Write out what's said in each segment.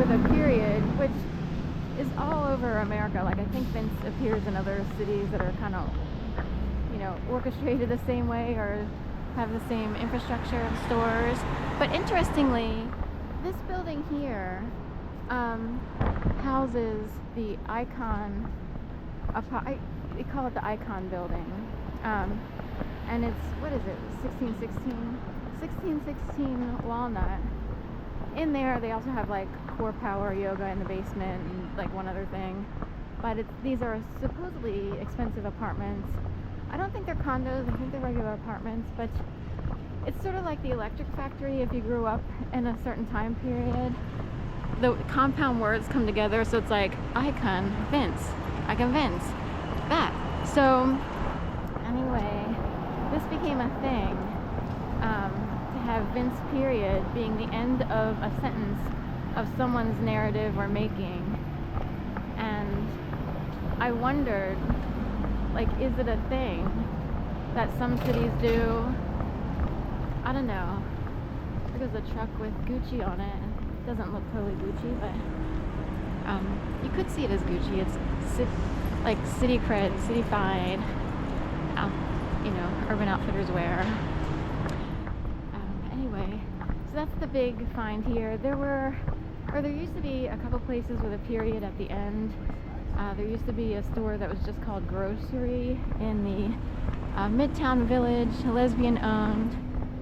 with a period, which is all over America. Like, I think Vince appears in other cities that are kind of, orchestrated the same way or have the same infrastructure of stores. But interestingly, this building here houses the Icon. They call it the Icon Building, and it's, what is it, 1616 Walnut. In there, they also have like core power yoga in the basement and like one other thing. But these are supposedly expensive apartments. I don't think they're condos. I think they're regular apartments. But it's sort of like the Electric Factory if you grew up in a certain time period. The compound words come together, so it's like Icon, Vince, that. So anyway, this became a thing, to have Vince period being the end of a sentence of someone's narrative or making. And I wondered, like, is it a thing that some cities do? I don't know. There's a truck with Gucci on it. It doesn't look totally Gucci, but you could see it as Gucci. It's like city cred, city-fied, Urban Outfitters wear. Anyway, so that's the big find here. There used to be a couple places with a period at the end. There used to be a store that was just called Grocery in the Midtown Village, lesbian-owned.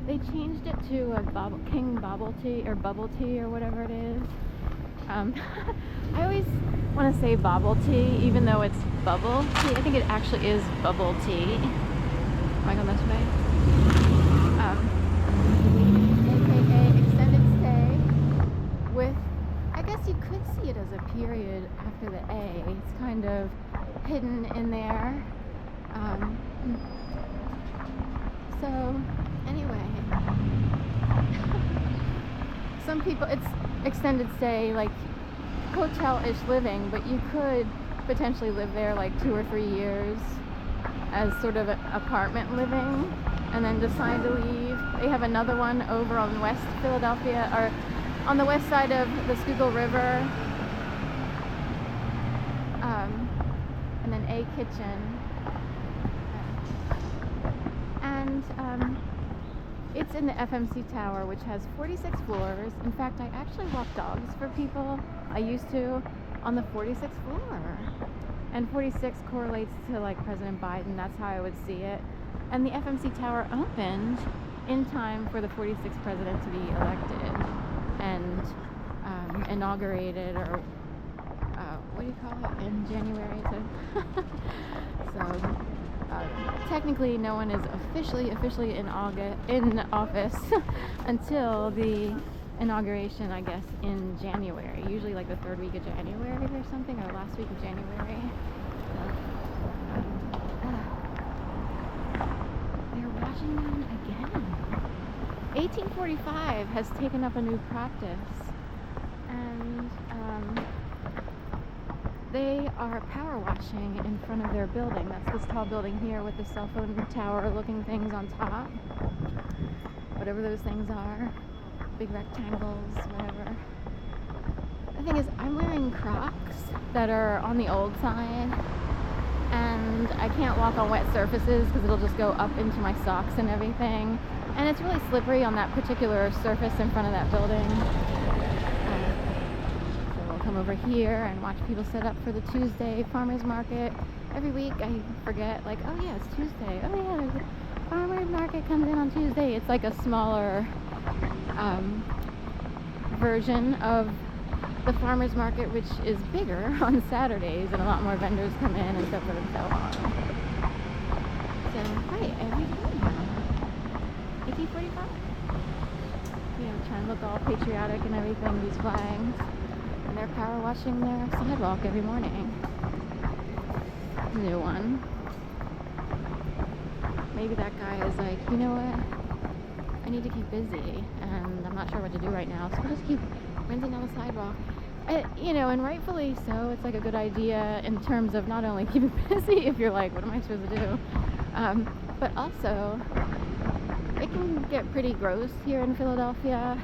They changed it to a King Bubble Tea or Bubble Tea or whatever it is. I always want to say Bubble Tea, even though it's Bubble Tea. I think it actually is Bubble Tea. Am I going this way? AKA extended stay with, I guess you could see it as a period after the A. It's kind of hidden in there. So anyway, some people, it's extended stay, like hotel-ish living, but you could potentially live there like 2 or 3 years as sort of apartment living and then decide to leave. They have another one over on West Philadelphia, or on the west side of the Schuylkill River, and then A Kitchen. And it's in the FMC Tower, which has 46 floors. In fact, I actually walk dogs for people. I used to on the 46th floor. And 46 correlates to like President Biden. That's how I would see it. And the FMC Tower opened in time for the 46th president to be elected and inaugurated, or what do you call it, in January. So technically no one is officially in office until the inauguration, I guess, in January, usually like the 3rd week of January or something, or last week of January. They're watching them again. 1845 has taken up a new practice, and they are power washing in front of their building. That's this tall building here with the cell phone tower looking things on top, whatever those things are, big rectangles, whatever. The thing is, I'm wearing Crocs that are on the old side, and I can't walk on wet surfaces because it'll just go up into my socks and everything, and it's really slippery on that particular surface in front of that building. Come over here and watch people set up for the Tuesday farmers market. Every week I forget, like, oh yeah, it's Tuesday. Oh yeah, there's a farmers market comes in on Tuesday. It's like a smaller version of the farmers market, which is bigger on Saturdays, and a lot more vendors come in and so forth and so on. So, hi, every day now. 1845. Trying to look all patriotic and everything, these flags. And they're power washing their sidewalk every morning. New one. Maybe that guy is like, you know what? I need to keep busy, and I'm not sure what to do right now, so I'll just keep rinsing down the sidewalk. And rightfully so. It's like a good idea in terms of not only keeping busy if you're like, what am I supposed to do? But also, it can get pretty gross here in Philadelphia.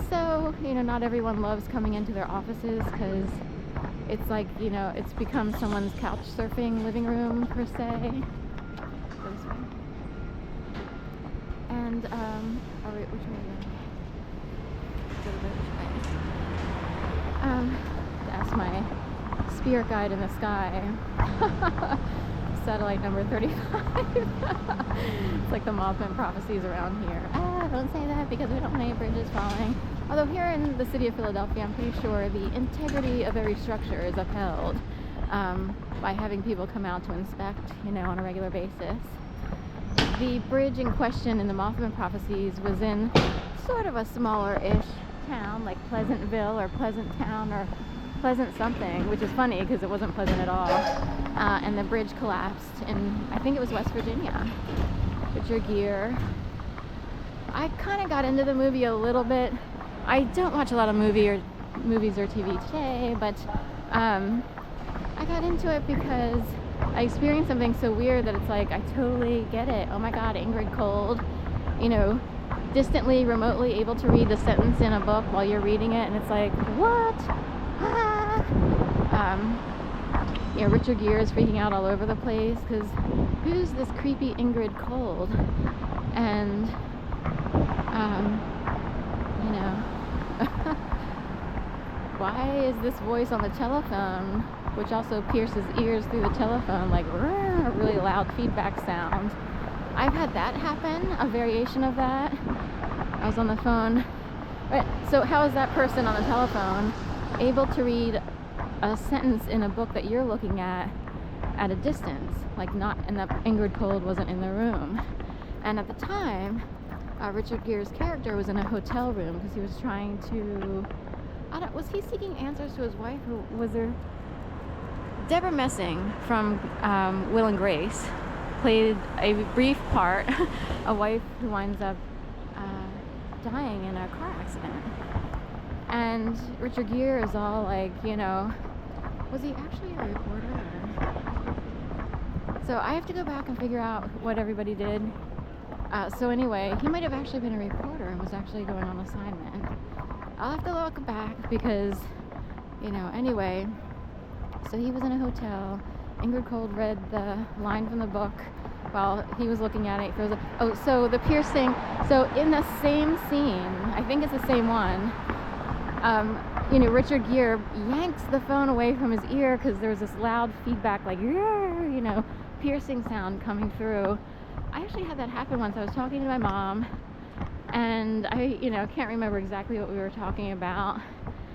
So, not everyone loves coming into their offices because it's like, it's become someone's couch surfing living room, per se. This way. And, wait, which way are we going? That's my spirit guide in the sky. Satellite number 35. It's like the Mothman prophecies around here. Don't say that because we don't want any bridges falling. Although here in the city of Philadelphia, I'm pretty sure the integrity of every structure is upheld by having people come out to inspect, on a regular basis. The bridge in question in the Mothman prophecies was in sort of a smaller-ish town, like Pleasantville or Pleasant Town or Pleasant something, which is funny because it wasn't pleasant at all. And the bridge collapsed in, I think it was West Virginia. Richard Gere. I kind of got into the movie a little bit. I don't watch a lot of movies or TV today, but I got into it because I experienced something so weird that it's like, I totally get it. Oh my God, Ingrid Cold, distantly, remotely able to read the sentence in a book while you're reading it, and it's like, what? Richard Gere is freaking out all over the place because who's this creepy Ingrid Cold? And, why is this voice on the telephone, which also pierces ears through the telephone, like a really loud feedback sound? I've had that happen, a variation of that. I was on the phone. So how is that person on the telephone able to read a sentence in a book that you're looking at a distance, and that Ingrid Cold wasn't in the room? And at the time, Richard Gere's character was in a hotel room because he was trying to, was he seeking answers to his wife, or was there? Deborah Messing from Will and Grace played a brief part, a wife who winds up dying in a car accident. And Richard Gere is all like, was he actually a reporter? So I have to go back and figure out what everybody did. So anyway, he might have actually been a reporter and was actually going on assignment. I'll have to look back because, anyway. So he was in a hotel. Ingrid Cold read the line from the book while he was looking at it. So the piercing. So in the same scene, I think it's the same one. Richard Gere yanks the phone away from his ear because there's this loud feedback, like, piercing sound coming through. I actually had that happen once. I was talking to my mom, and I, can't remember exactly what we were talking about.